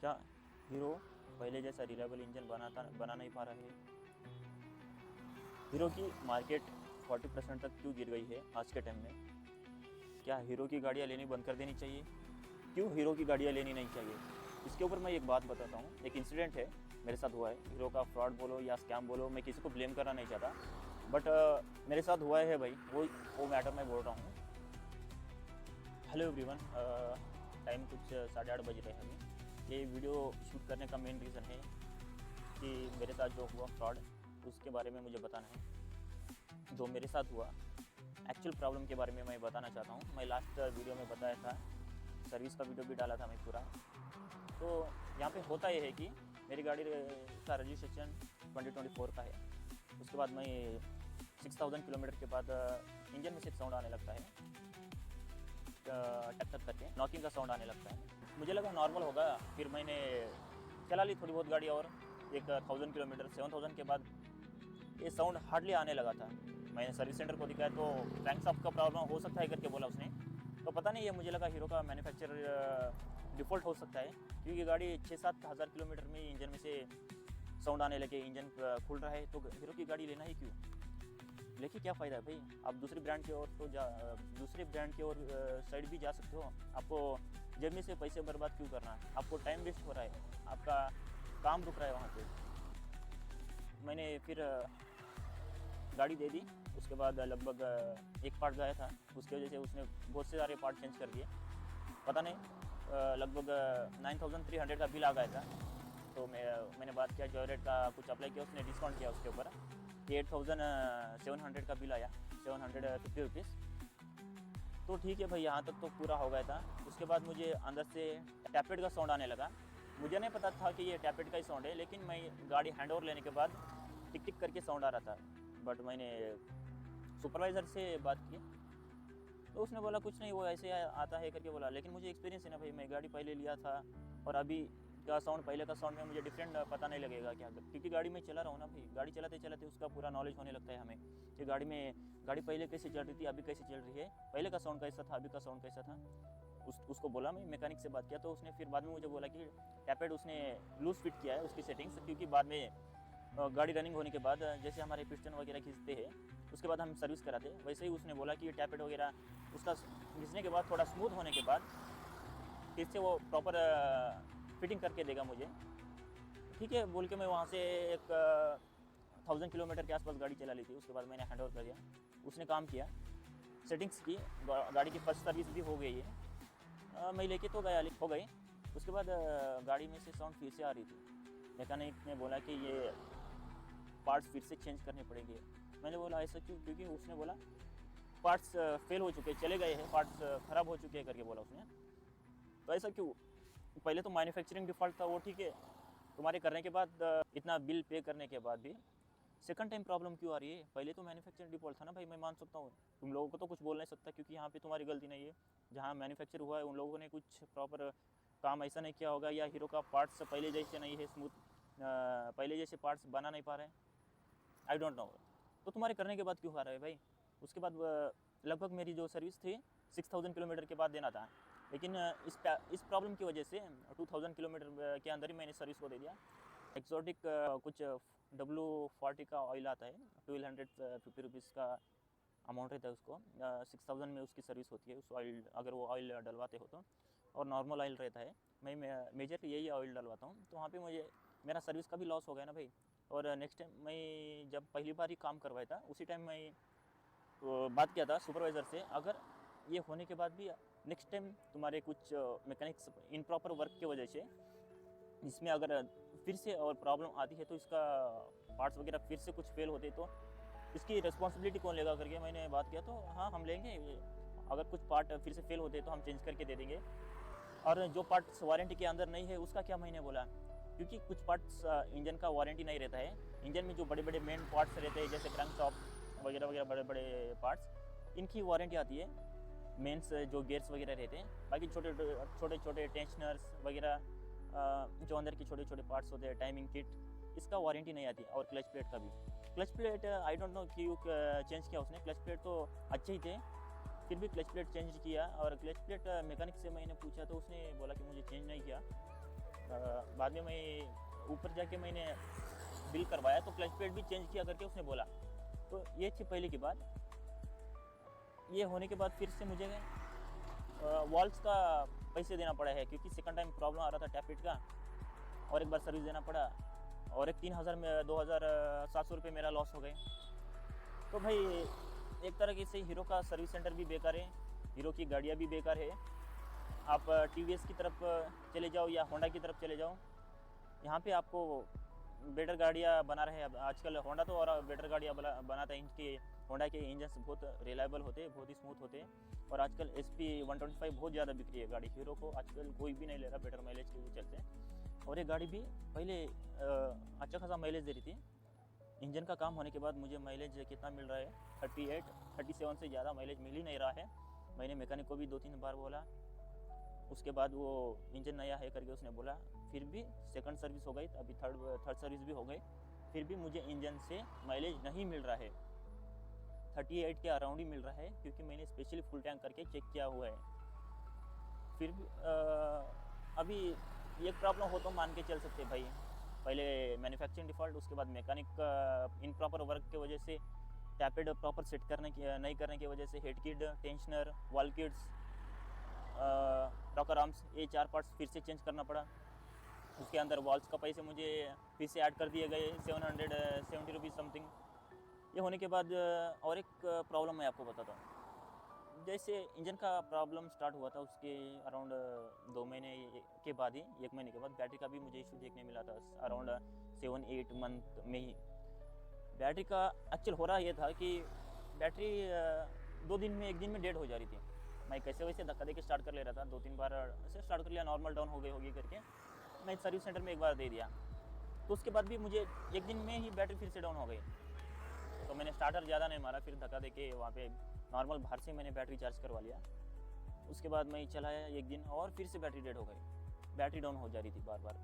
क्या हीरो पहले जैसा रिलायबल इंजन बना नहीं पा रहा है? हीरो की मार्केट 40% तक क्यों गिर गई है आज के टाइम में? क्या हीरो की गाड़ियाँ लेनी बंद कर देनी चाहिए? क्यों हीरो की गाड़ियाँ लेनी नहीं चाहिए? इसके ऊपर मैं एक बात बताता हूँ। एक इंसिडेंट है, मेरे साथ हुआ है। हीरो का फ्रॉड बोलो या स्कैम बोलो, मैं किसी को ब्लेम करना नहीं चाहता, बट मेरे साथ हुआ है भाई, वो मैटर मैं बोल रहा हूँ। हेलो एवरीवन, टाइम कुछ 8:30 बज रहे हैं अभी। ये वीडियो शूट करने का मेन रीज़न है कि मेरे साथ जो हुआ फ्रॉड, उसके बारे में मुझे बताना है। जो मेरे साथ हुआ एक्चुअल प्रॉब्लम के बारे में मैं बताना चाहता हूँ। मैं लास्ट वीडियो में बताया था, सर्विस का वीडियो भी डाला था मैं पूरा। तो यहाँ पे होता ये है कि मेरी गाड़ी का रजिस्ट्रेशन 2024 का है। उसके बाद मैं 6000 किलोमीटर के बाद इंजन में सिर्फ साउंड आने लगता है, टक टक करके नॉकिंग का साउंड आने लगता है। मुझे लगा नॉर्मल होगा, फिर मैंने चला ली थोड़ी बहुत गाड़ी और एक 1000 किलोमीटर 7000 के बाद ये साउंड हार्डली आने लगा था। मैंने सर्विस सेंटर को दिखाया तो क्रैंकशाफ्ट का प्रॉब्लम हो सकता है करके बोला उसने। तो पता नहीं है, मुझे लगा हीरो का मैन्युफैक्चर डिफ़ॉल्ट हो सकता है, क्योंकि गाड़ी 6-7 हज़ार किलोमीटर में इंजन में से साउंड आने लगे, इंजन खुल रहा है, तो हीरो की गाड़ी लेना ही क्यों? लेके क्या फ़ायदा है भाई? आप दूसरे ब्रांड की ओर तो दूसरे ब्रांड की ओर साइड भी जा सकते हो। आपको जेब में से पैसे बर्बाद क्यों करना? आपको टाइम वेस्ट हो रहा है, आपका काम रुक रहा है वहाँ पे। मैंने फिर गाड़ी दे दी। उसके बाद लगभग एक पार्ट गया था, उसकी वजह से उसने बहुत से सारे पार्ट चेंज कर दिए। पता नहीं, लगभग 9300 का बिल आ गया था। तो मैंने बात किया, जॉयरेट का कुछ अप्लाई किया, उसने डिस्काउंट किया उसके ऊपर। 8700 का बिल आया, 750 रुपीज़। तो ठीक है भाई, यहाँ तक तो पूरा हो गया था। उसके बाद मुझे अंदर से टैपेट का साउंड आने लगा। मुझे नहीं पता था कि ये टैपेट का ही साउंड है, लेकिन मैं गाड़ी हैंड ओवर लेने के बाद टिक टिक करके साउंड आ रहा था। बट मैंने सुपरवाइज़र से बात की तो उसने बोला कुछ नहीं, वो ऐसे आता है करके बोला। लेकिन मुझे एक्सपीरियंस है ना भाई, मैं गाड़ी पहले लिया था और अभी का साउंड, पहले का साउंड में मुझे डिफरेंट पता नहीं लगेगा क्या, क्योंकि गाड़ी में चला रहा हूँ ना भाई। गाड़ी चलाते चलाते उसका पूरा नॉलेज होने लगता है हमें कि गाड़ी पहले कैसे चल रही थी, अभी कैसे चल रही है, पहले का साउंड कैसा था, अभी का साउंड कैसा था। उसको बोला, मैं मैकेनिक से बात किया तो उसने फिर बाद में मुझे बोला कि टैपेड उसने लूज फिट किया है उसकी सेटिंग्स, क्योंकि बाद में गाड़ी रनिंग होने के बाद जैसे हमारे पिस्टन वगैरह खींचते हैं, उसके बाद हम सर्विस कराते हैं, वैसे ही उसने बोला कि टैपेड वगैरह उसका घिसने के बाद थोड़ा स्मूथ होने के बाद फिर से वो प्रॉपर फिटिंग करके देगा मुझे। ठीक है बोल के मैं वहाँ से एक 1000 किलोमीटर के आसपास गाड़ी चला ली थी। उसके बाद मैंने हैंड ओवर कर दिया, उसने काम किया, सेटिंग्स की, गाड़ी की फर्स्ट सर्विस भी हो गई है। मैं लेके तो गया, हो गई। उसके बाद गाड़ी में से साउंड फिर से आ रही थी। मैकेनिक ने बोला कि ये पार्ट्स फिर से चेंज करने पड़ेंगे। मैंने बोला ऐसा क्यों? क्योंकि उसने बोला पार्ट्स फेल हो चुके, चले गए हैं, पार्ट्स ख़राब हो चुके हैं करके बोला उसने। तो ऐसा क्यों? पहले तो मैन्युफैक्चरिंग डिफ़ॉल्ट था, वो ठीक है, तुम्हारे करने के बाद इतना बिल पे करने के बाद भी सेकंड टाइम प्रॉब्लम क्यों आ रही है? पहले तो मैन्युफैक्चरिंग डिफ़ॉल्ट था ना भाई, मैं मान सकता हूँ। तुम लोगों को तो कुछ बोल नहीं सकता, क्योंकि यहाँ पे तुम्हारी गलती नहीं है। जहाँ मैन्युफैक्चर हुआ है उन लोगों ने कुछ प्रॉपर काम ऐसा नहीं किया होगा, या हीरो का पार्ट्स पहले जैसे नहीं है स्मूथ, पहले जैसे पार्ट्स बना नहीं पा रहे हैं, आई डोंट नो। तो तुम्हारे करने के बाद क्यों आ रहा है भाई? उसके बाद लगभग मेरी जो सर्विस थी 6000 किलोमीटर के बाद देना था, लेकिन इस प्रॉब्लम की वजह से 2000 किलोमीटर के अंदर ही मैंने सर्विस को दे दिया। एक्जॉटिक कुछ W40 का ऑयल आता है, 1250 रुपीज़ का अमाउंट रहता है उसको। 6000 में उसकी सर्विस होती है उस ऑयल, अगर वो ऑयल डलवाते हो तो। और नॉर्मल ऑयल रहता है, मैं मेजर यही ऑयल डलवाता हूँ। तो वहाँ पे मुझे मेरा सर्विस का भी लॉस हो गया ना भाई। और नेक्स्ट टाइम मैं जब पहली बार ही काम करवाया था, उसी टाइम मैं बात किया था सुपरवाइज़र से, अगर ये होने के बाद भी नेक्स्ट टाइम तुम्हारे कुछ मैकेनिक्स इनप्रॉपर वर्क की वजह से इसमें अगर फिर से और प्रॉब्लम आती है, तो इसका पार्ट्स वगैरह फिर से कुछ फेल होते तो इसकी रिस्पॉन्सिबिलिटी कौन लेगा करके मैंने बात किया। तो हाँ, हम लेंगे, अगर कुछ पार्ट फिर से फेल होते तो हम चेंज करके दे देंगे। और जो पार्ट्स वारंटी के अंदर नहीं है उसका क्या, मैंने बोला, क्योंकि कुछ पार्ट्स इंजन का वारंटी नहीं रहता है। इंजन में जो बड़े बड़े मेन पार्ट्स रहते हैं, जैसे क्रैंकशाफ्ट वगैरह वगैरह, बड़े बड़े पार्ट्स, इनकी वारंटी आती है। मेंस जो गेयर्स वगैरह रहते हैं, बाकी छोटे छोटे छोटे टेंशनर्स वगैरह, जो अंदर के छोटे छोटे पार्ट्स होते हैं, टाइमिंग किट, इसका वारंटी नहीं आती। और क्लच प्लेट का भी, clutch plate I don't know क्यों चेंज किया उसने। क्लच प्लेट तो अच्छे ही थे, फिर भी क्लच प्लेट चेंज किया। और क्लच प्लेट मैकेनिक से मैंने पूछा तो उसने बोला कि मुझे चेंज नहीं किया। बाद में मैं ऊपर जाके मैंने बिल करवाया तो क्लच प्लेट भी चेंज किया करके उसने बोला। तो ये थी पहले की बात। ये होने के बाद फिर से मुझे वॉल्स का पैसे देना पड़ा है, क्योंकि सेकंड टाइम प्रॉब्लम आ रहा था टैप इट का, और एक बार सर्विस देना पड़ा, और एक 3000 में 2700 रुपये मेरा लॉस हो गए। तो भाई एक तरह से हीरो का सर्विस सेंटर भी बेकार है, हीरो की गाड़ियाँ भी बेकार है। आप TVS की तरफ चले जाओ या होंडा की तरफ चले जाओ, यहाँ पे आपको बेटर गाड़ियाँ बना रहे हैं आजकल। होंडा तो और बेटर गाड़ियाँ बनाता है, इनके होंडा के इंजन्स बहुत रिलायबल होते हैं, बहुत ही स्मूथ होते हैं, और आजकल SP 125 बहुत ज़्यादा बिक रही है गाड़ी। हीरो को आजकल कोई भी नहीं ले रहा बेटर माइलेज के वो चलते हैं, और ये गाड़ी भी पहले अच्छा खासा माइलेज दे रही थी। इंजन का काम होने के बाद मुझे माइलेज कितना मिल रहा है, 38 37 से ज़्यादा माइलेज मिल ही नहीं रहा है। मैंने मैकेनिक को भी 2-3 बार बोला, उसके बाद वो इंजन नया है करके उसने बोला, फिर भी सेकंड सर्विस हो गई, अभी थर्ड सर्विस भी हो गई, फिर भी मुझे इंजन से माइलेज नहीं मिल रहा है। 38 के अराउंड ही मिल रहा है, क्योंकि मैंने स्पेशली फुल टैंक करके चेक किया हुआ है। फिर भी अभी एक प्रॉब्लम हो तो मान के चल सकते भाई, पहले मैन्युफैक्चरिंग डिफ़ॉल्ट, उसके बाद मैकेनिक इन प्रॉपर वर्क की वजह से, टैपेड प्रॉपर सेट नहीं करने की वजह से head kit, tensioner, wall kits, rocker arms, ये 4 पार्ट्स फिर से चेंज करना पड़ा। उसके अंदर वॉल्स का पैसे मुझे फिर से ऐड कर दिए गए, 770 रुपीज़ समथिंग। ये होने के बाद और एक प्रॉब्लम मैं आपको बताता हूँ। जैसे इंजन का प्रॉब्लम स्टार्ट हुआ था, उसके अराउंड 2 महीने के बाद ही, 1 महीने के बाद बैटरी का भी मुझे इशू देखने मिला था। अराउंड 7-8 मंथ में ही बैटरी का एक्चुअल हो रहा ये था कि बैटरी 2 दिन में 1 दिन में डेड हो जा रही थी। मैं कैसे वैसे धक्का दे के स्टार्ट कर ले रहा था, 2-3 बार ऐसे स्टार्ट कर लिया, नॉर्मल डाउन हो गई होगी करके मैं सर्विस सेंटर में एक बार दे दिया, तो उसके बाद भी मुझे 1 दिन में ही बैटरी फिर से डाउन हो गई। तो मैंने स्टार्टर ज़्यादा नहीं मारा, फिर धक्का दे के वहाँ पे नॉर्मल बाहर से मैंने बैटरी चार्ज करवा लिया। उसके बाद मैं चलाया 1 दिन और फिर से बैटरी डेड हो गई, बैटरी डाउन हो जा रही थी बार बार।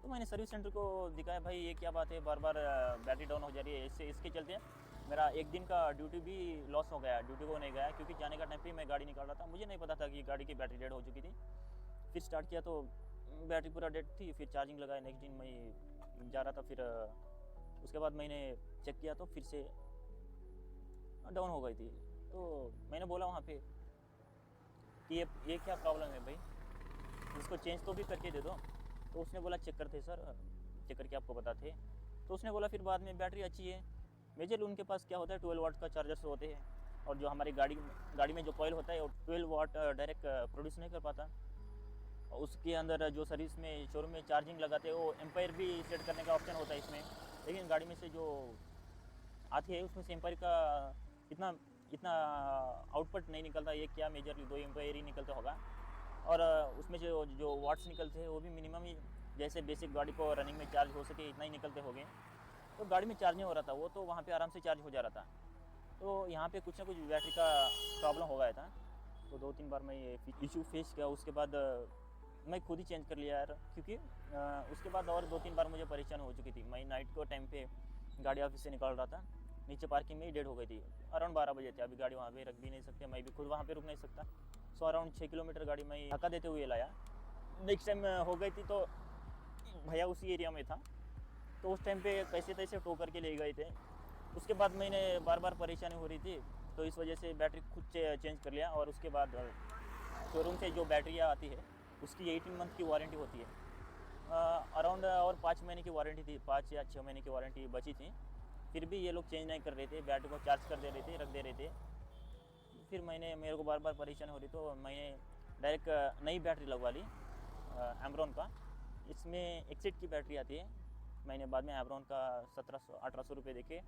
तो मैंने सर्विस सेंटर को दिखाया, भाई ये क्या बात है, बार बार बैटरी डाउन हो जा रही है। इसके चलते मेरा 1 दिन का ड्यूटी भी लॉस हो गया, ड्यूटी को नहीं गया, क्योंकि जाने का टाइम पे मैं गाड़ी निकाल रहा था, मुझे नहीं पता था कि गाड़ी की बैटरी डेड हो चुकी थी। फिर स्टार्ट किया तो बैटरी पूरा डेड थी, फिर चार्जिंग लगाया, नेक्स्ट दिन मैं जा रहा था, फिर उसके बाद मैंने चेक किया तो फिर से डाउन हो गई थी। तो मैंने बोला वहाँ पे कि ये क्या प्रॉब्लम है भाई, इसको चेंज तो भी करके दे दो। तो उसने बोला चेक करते सर, चेक करके आपको बताते। तो उसने बोला फिर बाद में बैटरी अच्छी है। मेजर उनके पास क्या होता है, 12 वाट का चार्जर्स होते हैं, और जो हमारी गाड़ी में जो कॉइल होता है वो 12 वाट डायरेक्ट प्रोड्यूस नहीं कर पाता। और उसके अंदर जो सर्विस में शोरूम में चार्जिंग लगाते हैं, वो एम्पायर भी सेट करने का ऑप्शन होता है इसमें, लेकिन गाड़ी में से जो आती है उसमें से एम्पायर का इतना आउटपुट नहीं निकलता। ये क्या मेजरली 2 एम्पायर ही निकलता होगा, और उसमें जो वाट्स निकलते हैं वो भी मिनिमम ही, जैसे बेसिक गाड़ी को रनिंग में चार्ज हो सके इतना ही निकलते होंगे। तो गाड़ी में चार्ज नहीं हो रहा था वो, तो वहाँ पे आराम से चार्ज हो जा रहा था। तो यहाँ पे कुछ ना कुछ बैटरी का प्रॉब्लम हो गया था। तो 2-3 बार मैं ये इशू फेस किया, उसके बाद मैं खुद ही चेंज कर लिया यार, क्योंकि उसके बाद और 2-3 बार मुझे परेशान हो चुकी थी। मैं नाइट को टाइम पे गाड़ी ऑफिस से निकाल रहा था, नीचे पार्किंग में ही डेड हो गई थी। अराउंड 12 बजे थे, अभी गाड़ी वहाँ पे रख भी नहीं सकते, मैं भी खुद वहाँ पे रुक नहीं सकता। सो अराउंड 6 किलोमीटर गाड़ी मैं धक्का देते हुए लाया। नेक्स्ट टाइम हो गई थी तो भैया उसी एरिया में था, तो उस टाइम पे कैसे तैसे टो करके ले गए थे। उसके बाद मैंने बार बार परेशानी हो रही थी, तो इस वजह से बैटरी खुद चेंज कर लिया। और उसके बाद शोरूम से जो बैटरियाँ आती है उसकी 18 मंथ की वारंटी होती है, अराउंड और 5 महीने की वारंटी थी, 5 या 6 महीने की वारंटी बची थी। फिर भी ये लोग चेंज नहीं कर रहे थे, बैटरी को चार्ज कर दे रहे थे, रख दे रहे थे। फिर मेरे को बार बार परेशानी हो रही, तो मैंने डायरेक्ट नई बैटरी लगवा ली एमरॉन का। इसमें एक्सिट की बैटरी आती है। मैंने बाद में एमरॉन का 1700-1800 रुपये देके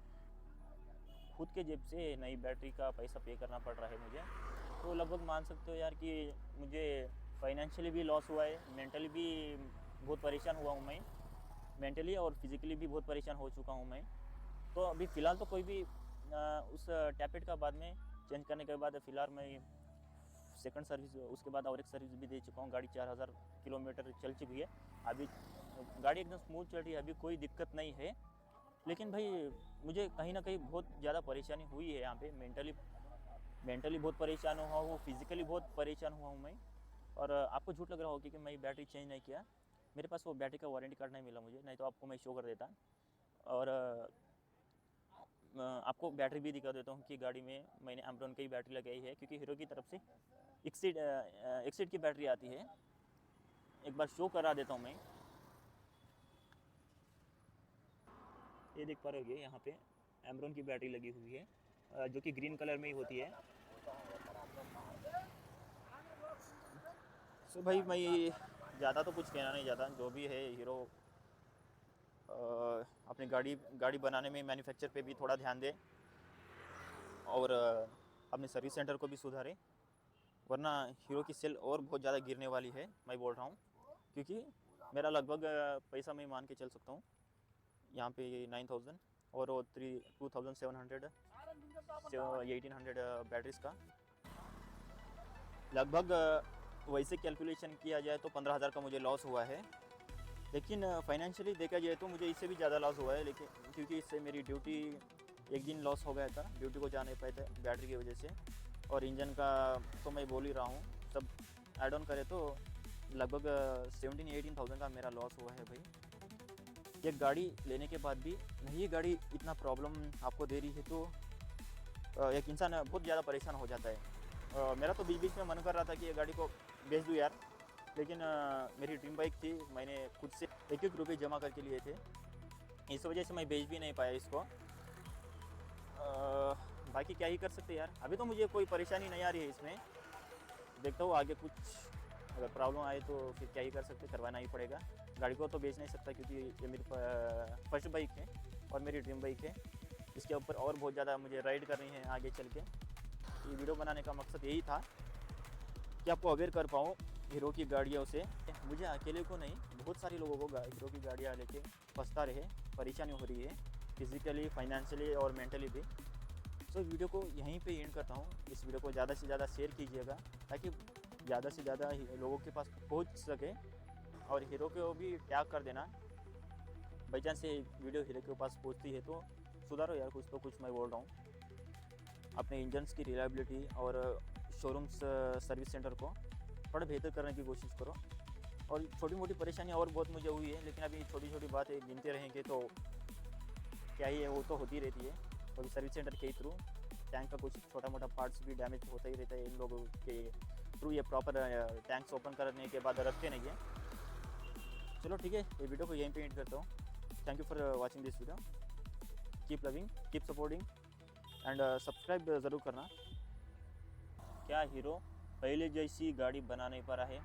खुद के जेब से नई बैटरी का पैसा पे करना पड़ रहा है मुझे। तो लगभग मान सकते हो यार कि मुझे फाइनेंशियली भी लॉस हुआ है, मेंटली भी बहुत परेशान हुआ हूँ मैं, मेंटली और फिज़िकली भी बहुत परेशान हो चुका हूँ मैं। तो अभी फ़िलहाल तो कोई भी उस टैपेट का बाद में चेंज करने के बाद फ़िलहाल मैं सेकंड सर्विस, उसके बाद और एक सर्विस भी दे चुका हूँ। गाड़ी 4000 किलोमीटर चल चुकी है, अभी गाड़ी एकदम स्मूथ चल रही है, अभी कोई दिक्कत नहीं है। लेकिन भाई मुझे कहीं ना कहीं बहुत ज़्यादा परेशानी हुई है यहाँ पे, मेंटली बहुत परेशान हुआ हूँ, फिज़िकली बहुत परेशान हुआ हूँ मैं। और आपको झूठ लग रहा होगा कि मैं बैटरी चेंज नहीं किया, मेरे पास वो बैटरी का वारंटी कार्ड नहीं मिला मुझे, नहीं तो आपको मैं शो कर देता। और आपको बैटरी भी दिखा देता हूँ कि गाड़ी में मैंने एम्ब्रॉन की बैटरी लगाई है, क्योंकि हीरो की तरफ से एक्सिड की बैटरी आती है। एक बार शो करा देता हूँ मैं। ये देख पा रहे होगे यहाँ पे एम्ब्रॉन की बैटरी लगी हुई है, जो कि ग्रीन कलर में ही होती है। सो भाई मैं ज़्यादा तो कुछ कहना नहीं चाहता, जो भी है हीरो अपनी गाड़ी बनाने में मैन्युफैक्चर पे भी थोड़ा ध्यान दे, और अपने सर्विस सेंटर को भी सुधारे, वरना हीरो की सेल और बहुत ज़्यादा गिरने वाली है, मैं बोल रहा हूँ। क्योंकि मेरा लगभग पैसा मैं मान के चल सकता हूँ यहाँ पे 9000 और वो 2700 1800 बैटरीज का लगभग वैसे कैलकुलेशन किया जाए तो 15000 का मुझे लॉस हुआ है। लेकिन फाइनेंशियली देखा जाए तो मुझे इससे भी ज़्यादा लॉस हुआ है, लेकिन क्योंकि इससे मेरी ड्यूटी एक दिन लॉस हो गया था, ड्यूटी को जा नहीं पाए थे बैटरी की वजह से। और इंजन का तो मैं बोल ही रहा हूँ, सब ऐड ऑन करे तो लगभग 17-18,000 का मेरा लॉस हुआ है भाई। एक गाड़ी लेने के बाद भी नहीं, ये गाड़ी इतना प्रॉब्लम आपको दे रही है तो एक इंसान बहुत ज़्यादा परेशान हो जाता है। मेरा तो बीच बीच में मन कर रहा था कि ये गाड़ी को बेच दूँ यार, लेकिन मेरी ड्रीम बाइक थी, मैंने खुद से 1-1 रुपये जमा करके लिए थे, इस वजह से मैं बेच भी नहीं पाया इसको। बाकी क्या ही कर सकते यार, अभी तो मुझे कोई परेशानी नहीं आ रही है इसमें। देखता हूँ आगे कुछ अगर प्रॉब्लम आए तो फिर क्या ही कर सकते, करवाना ही पड़ेगा। गाड़ी को तो बेच नहीं सकता, क्योंकि ये मेरी फर्स्ट बाइक है और मेरी ड्रीम बाइक है। इसके ऊपर और बहुत ज़्यादा मुझे राइड करनी है आगे चल के। ये वीडियो बनाने का मकसद यही था कि आपको अवेयर कर पाऊँ हीरो की गाड़ियों से। मुझे अकेले को नहीं, बहुत सारे लोगों को हीरो की गाड़ियाँ लेके फंसता रहे, परेशानी हो रही है फिज़िकली, फाइनेंशियली और मेंटली भी। तो वीडियो को यहीं पे एंड करता हूँ। इस वीडियो को ज़्यादा से ज़्यादा शेयर कीजिएगा, ताकि ज़्यादा से ज़्यादा लोगों के पास पहुँच सके। और हीरो को भी टैग कर देना, बाई चांस से वीडियो हीरो के पास पहुँचती है तो सुधारो यार कुछ तो कुछ, मैं बोल रहा हूँ। अपने इंजन्स की रिलायबिलिटी और शोरूम्स सर्विस सेंटर को थोड़ा बेहतर करने की कोशिश करो। और छोटी मोटी परेशानियाँ और बहुत मुझे हुई है, लेकिन अभी छोटी छोटी बातें गिनते रहेंगे तो क्या ही है, वो तो होती रहती है। तो सर्विस सेंटर के थ्रू टैंक का कुछ छोटा मोटा पार्ट्स भी डैमेज होता ही रहता है, इन लोगों के थ्रू ये प्रॉपर टैंक्स ओपन करने के बाद रखते नहीं है। चलो ठीक है, ये वीडियो को यहीं पे एंड करता हूँ। Thank you for watching this video. Keep loving, keep supporting and subscribe ज़रूर करना। क्या हीरो पहले जैसी गाड़ी बना नहीं पा रहा है?